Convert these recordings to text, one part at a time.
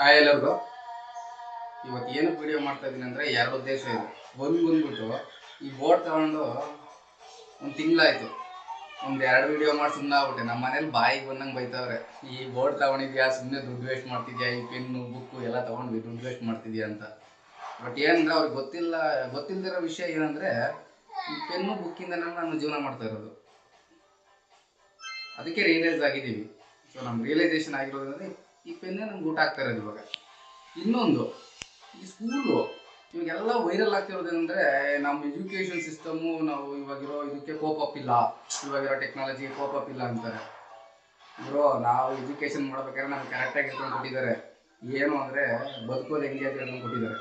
Hi ಎಲ್ಲರಿಗೂ. ಇವತ್ತು ಏನಕ್ಕೆ ವಿಡಿಯೋ ಮಾಡ್ತಾ ಇದ್ದೀನಿ ಅಂದರೆ ಎರಡು ಉದ್ದೇಶ ಇದೆ. ಬಂದ್ಬಿಟ್ಟು ಈ ಬೋರ್ಡ್ ತಗೊಂಡು ಒಂದು ತಿಂಗಳಾಯಿತು. ಒಂದು 2 ವಿಡಿಯೋ ಮಾಡಿ ಸುಮ್ಮನೆ ಆಗ್ಬಿಟ್ಟೆ. ನಮ್ಮ ಮನೇಲಿ ಬಾಯಿಗೆ ಬಂದಂಗೆ ಬೈತವ್ರೆ, ಈ ಬೋರ್ಡ್ ತಗೊಂಡಿದ್ಯಾ, ಸುಮ್ಮನೆ ದುಡ್ಡು ವೇಸ್ಟ್ ಮಾಡ್ತಿದ್ಯಾ, ಈ ಪೆನ್ನು ಬುಕ್ಕು ಎಲ್ಲ ತೊಗೊಂಡ್ವಿ ದುಡ್ಡು ವೇಸ್ಟ್ ಮಾಡ್ತಿದ್ಯಾ ಅಂತ. ಬಟ್ ಏನಂದರೆ ಅವ್ರಿಗೆ ಗೊತ್ತಿಲ್ಲದಿರೋ ವಿಷಯ ಏನಂದರೆ, ಈ ಪೆನ್ನು ಬುಕ್ಕಿಂದನೇ ನಾನು ಜೀವನ ಮಾಡ್ತಾ ಇರೋದು. ಅದಕ್ಕೆ ರಿಯಲೈಸ್ ಆಗಿದ್ದೀವಿ. ಸೊ ನಮ್ಮ ರಿಯಲೈಸೇಷನ್ ಆಗಿರೋದಂದರೆ ಈ ಪೆನ್ನೇ ನಮ್ಗೆ ಊಟ ಆಗ್ತಾ ಇರೋದು ಇವಾಗ. ಇನ್ನೊಂದು, ಈ ಸ್ಕೂಲು ಇವಾಗೆಲ್ಲ ವೈರಲ್ ಆಗ್ತಿರೋದೇನೆಂದರೆ, ನಮ್ಮ ಎಜುಕೇಷನ್ ಸಿಸ್ಟಮ್ಮು ನಾವು ಇವಾಗಿರೋ ಇದಕ್ಕೆ ಕೋಪ್ ಅಪ್ ಇಲ್ಲ, ಇವಾಗಿರೋ ಟೆಕ್ನಾಲಜಿಗೆ ಕೋಪ್ ಅಪ್ ಇಲ್ಲ ಅಂತಾರೆ. ನಾವು ಎಜುಕೇಷನ್ ಮಾಡ್ಬೇಕಾದ್ರೆ ನಮ್ಗೆ ಕರೆಕ್ಟಾಗಿ ಹೇಳ್ಕೊಂಡು ಕೊಟ್ಟಿದ್ದಾರೆ. ಏನು ಅಂದರೆ ಬದುಕೋದು ಹೆಂಗೆ ಅಂತ ಹೇಳ್ಕೊಂಡು ಕೊಟ್ಟಿದ್ದಾರೆ.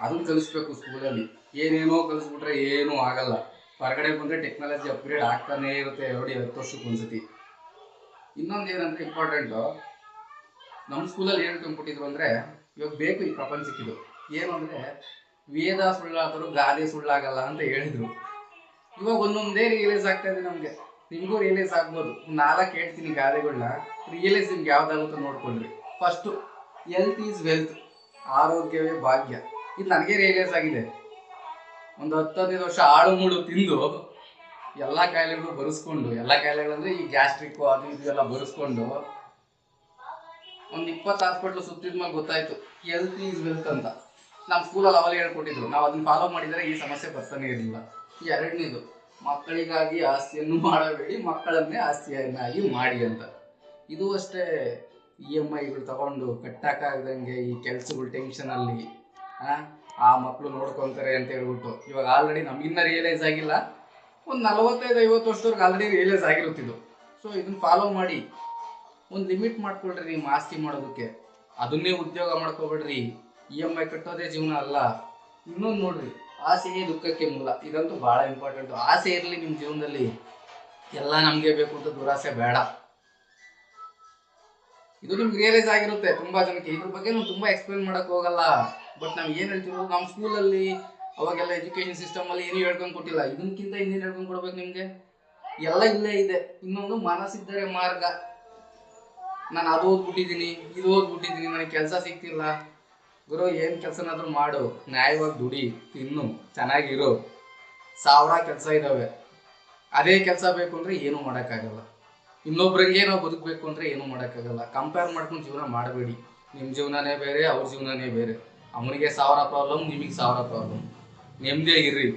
ಅದನ್ನು ಕಲಿಸ್ಬೇಕು ಸ್ಕೂಲಲ್ಲಿ. ಏನೇನೋ ಕಲಿಸ್ಬಿಟ್ರೆ ಏನೂ ಆಗಲ್ಲ. ಹೊರಗಡೆ ಬಂದರೆ ಟೆಕ್ನಾಲಜಿ ಅಪ್ಗ್ರೇಡ್ ಆಗ್ತಾನೇ ಇರುತ್ತೆ 10 ವರ್ಷಕ್ಕೆ ಒಂದ್ಸತಿ. ಇನ್ನೊಂದು ಏನಂದರೆ ಇಂಪಾರ್ಟೆಂಟು, ನಮ್ಮ ಸ್ಕೂಲಲ್ಲಿ ಏನು ಹೇಳ್ಕೊಂಡ್ಬಿಟ್ಟಿದ್ರು ಅಂದರೆ, ಇವಾಗ ಬೇಕು ಈ ಪ್ರಪಂಚಕ್ಕಿದು. ಏನು ಅಂದರೆ, ವೇದ ಸುಳ್ಳಾದರೂ ಗಾದೆ ಸುಳ್ಳಾಗಲ್ಲ ಅಂತ ಹೇಳಿದರು. ಇವಾಗ ಒಂದೊಂದೇ ರಿಯಲೈಸ್ ಆಗ್ತಾ ಇದೆ ನಮಗೆ. ನಿಮಗೂ ರಿಯಲೈಸ್ ಆಗ್ಬೋದು. 4 ಹೇಳ್ತೀನಿ ಗಾದೆಗಳನ್ನ, ರಿಯಲೈಸ್ ನಿಮ್ಗೆ ಯಾವ್ದಾಗುತ್ತೋ ನೋಡ್ಕೊಳ್ರಿ. ಫಸ್ಟು, ಹೆಲ್ತ್ ಈಸ್ ವೆಲ್ತ್, ಆರೋಗ್ಯವೇ ಭಾಗ್ಯ. ಇದು ನನಗೆ ರಿಯಲೈಸ್ ಆಗಿದೆ. ಒಂದು 10-15 ವರ್ಷ ಆಳು ಮೂಳು ತಿಂದು ಎಲ್ಲ ಕಾಯಿಲೆಗಳು ಬರೆಸ್ಕೊಂಡು, ಎಲ್ಲ ಕಾಯಿಲೆಗಳಂದರೆ ಈ ಗ್ಯಾಸ್ಟ್ರಿಕ್ಕು ಅದು ಇದು ಎಲ್ಲ ಬರೆಸ್ಕೊಂಡು ಒಂದು 20 ಹಾಸ್ಪಿಟ್ಲು ಸುತ್ತಿದ್ಮೇಲೆ ಗೊತ್ತಾಯಿತು ಹೆಲ್ತ್ ಈಸ್ ವೆಲ್ತ್ ಅಂತ. ನಮ್ಮ ಸ್ಕೂಲಲ್ಲಿ ಅವಾಗ ಹೇಳ್ಕೊಟ್ಟಿದ್ರು. ನಾವು ಅದನ್ನು ಫಾಲೋ ಮಾಡಿದರೆ ಈ ಸಮಸ್ಯೆ ಬರ್ತಾನೆ ಇರಲಿಲ್ಲ. ಎರಡನೇದು, ಮಕ್ಕಳಿಗಾಗಿ ಆಸ್ತಿಯನ್ನು ಮಾಡಬೇಡಿ, ಮಕ್ಕಳನ್ನೇ ಆಸ್ತಿಯನ್ನಾಗಿ ಮಾಡಿ ಅಂತ. ಇದು ಅಷ್ಟೇ, EMIಗಳು ತಗೊಂಡು ಕಟ್ಟಕ್ಕಾಗ್ದಂಗೆ ಈ ಕೆಲಸಗಳು ಟೆನ್ಷನಲ್ಲಿ ಆ ಮಕ್ಕಳು ನೋಡ್ಕೊತಾರೆ ಅಂತ ಹೇಳ್ಬಿಟ್ಟು, ಇವಾಗ ಆಲ್ರೆಡಿ ನಮಗಿನ್ನ ರಿಯಲೈಸ್ ಆಗಿಲ್ಲ, ಒಂದು 45-50 ವರ್ಷದವ್ರಿಗೆ ಆಲ್ರೆಡಿ ರಿಯಲೈಸ್ ಆಗಿರುತ್ತಿದ್ದು. ಸೊ ಇದನ್ನು ಫಾಲೋ ಮಾಡಿ, ಒಂದು ಲಿಮಿಟ್ ಮಾಡ್ಕೊಳ್ರಿ ನಿಮ್ಮ ಆಸ್ತಿ ಮಾಡೋದಕ್ಕೆ. ಅದನ್ನೇ ಉದ್ಯೋಗ ಮಾಡ್ಕೊಬೇಡ್ರಿ. EMI ಕಟ್ಟೋದೇ ಜೀವನ ಅಲ್ಲ. ಇನ್ನೊಂದು ನೋಡ್ರಿ, ಆಸೆಯೇ ದುಃಖಕ್ಕೆ ಮೂಲ. ಇದಂತೂ ಭಾಳ ಇಂಪಾರ್ಟೆಂಟು. ಆಸೆ ಇರಲಿ ನಿಮ್ಮ ಜೀವನದಲ್ಲಿ, ಎಲ್ಲ ನಮಗೆ ಬೇಕು ಅಂತ ದುರಾಸೆ ಬೇಡ. ಇದು ನಿಮ್ಗೆ ರಿಯಲೈಸ್ ಆಗಿರುತ್ತೆ ತುಂಬ ಜನಕ್ಕೆ. ಇದ್ರ ಬಗ್ಗೆ ನಾವು ತುಂಬ ಎಕ್ಸ್ಪ್ಲೇನ್ ಮಾಡೋಕ್ಕೆ ಹೋಗಲ್ಲ. ಬಟ್ ನಾವು ಏನು ಹೇಳ್ತೀವಿ, ನಮ್ಮ ಸ್ಕೂಲಲ್ಲಿ ಅವಾಗೆಲ್ಲ ಎಜುಕೇಷನ್ ಸಿಸ್ಟಮಲ್ಲಿ ಏನೂ ಹೇಳ್ಕೊಂಡು ಕೊಟ್ಟಿಲ್ಲ. ಇದಕ್ಕಿಂತ ಇನ್ನೇನು ಹೇಳ್ಕೊಂಡು ಕೊಡ್ಬೇಕು ನಿಮಗೆ? ಎಲ್ಲ ಇಲ್ಲೇ ಇದೆ. ಇನ್ನೊಂದು, ಮನಸ್ಸಿದ್ದರೆ ಮಾರ್ಗ. ನಾನು ಅದು ಓದ್ಬಿಟ್ಟಿದ್ದೀನಿ, ಇದು ಓದ್ಬಿಟ್ಟಿದ್ದೀನಿ, ನನಗೆ ಕೆಲಸ ಸಿಗ್ತಿಲ್ಲ. ಗುರು, ಏನು ಕೆಲಸನಾದರೂ ಮಾಡು, ನ್ಯಾಯವಾಗಿ ದುಡಿ, ತಿನ್ನು, ಚೆನ್ನಾಗಿರು. 1000 ಕೆಲಸ ಇದ್ದಾವೆ. ಅದೇ ಕೆಲಸ ಬೇಕು ಅಂದರೆ ಏನೂ ಮಾಡೋಕ್ಕಾಗಲ್ಲ. ಇನ್ನೊಬ್ರಂಗೆ ನಾವು ಬದುಕಬೇಕು ಅಂದರೆ ಏನೂ ಮಾಡೋಕ್ಕಾಗಲ್ಲ. ಕಂಪೇರ್ ಮಾಡ್ಕೊಂಡು ಜೀವನ ಮಾಡಬೇಡಿ. ನಿಮ್ಮ ಜೀವನನೇ ಬೇರೆ, ಅವ್ರ ಜೀವನನೇ ಬೇರೆ. ಅವನಿಗೆ 1000 ಪ್ರಾಬ್ಲಮ್, ನಿಮಗೆ 1000 ಪ್ರಾಬ್ಲಮ್. ನೆಮ್ಮದಿಯಾಗಿರ್ರಿ.